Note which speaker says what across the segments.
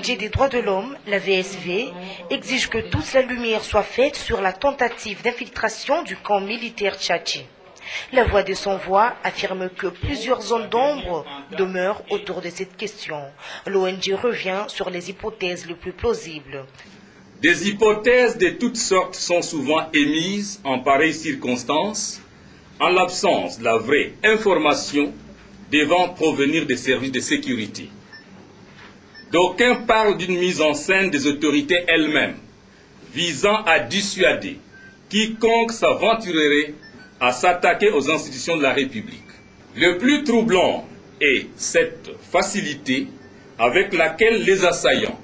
Speaker 1: l'ONG des droits de l'homme, la VSV, exige que toute la lumière soit faite sur la tentative d'infiltration du camp militaire tchatchi. La Voix des sans-voix affirme que plusieurs zones d'ombre demeurent autour de cette question. L'ONG revient sur les hypothèses les plus plausibles.
Speaker 2: Des hypothèses de toutes sortes sont souvent émises en pareilles circonstances, en l'absence de la vraie information devant provenir des services de sécurité. D'aucuns parlent d'une mise en scène des autorités elles-mêmes, visant à dissuader quiconque s'aventurerait à s'attaquer aux institutions de la République. Le plus troublant est cette facilité avec laquelle les assaillants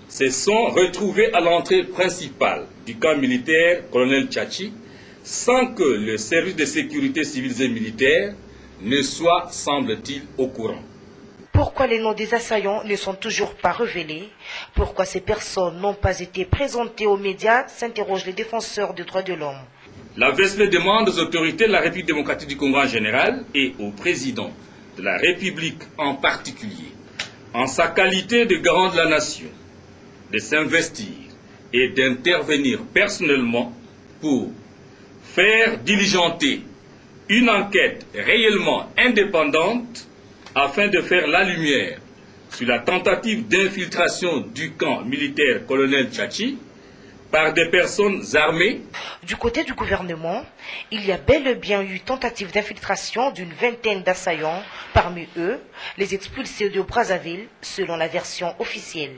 Speaker 2: se sont retrouvés à l'entrée principale du camp militaire colonel Tchatchi sans que le service de sécurité civile et militaire ne soit, semble-t-il, au courant.
Speaker 1: Pourquoi les noms des assaillants ne sont toujours pas révélés? Pourquoi ces personnes n'ont pas été présentées aux médias? S'interrogent les défenseurs des droits de l'homme.
Speaker 2: La VSV demande aux autorités de la République démocratique du Congo en général et au président de la République en particulier, en sa qualité de garant de la nation, de s'investir et d'intervenir personnellement pour faire diligenter une enquête réellement indépendante afin de faire la lumière sur la tentative d'infiltration du camp militaire colonel Tchatchi par des personnes armées.
Speaker 1: Du côté du gouvernement, il y a bel et bien eu tentative d'infiltration d'une vingtaine d'assaillants, parmi eux les expulsés de Brazzaville selon la version officielle.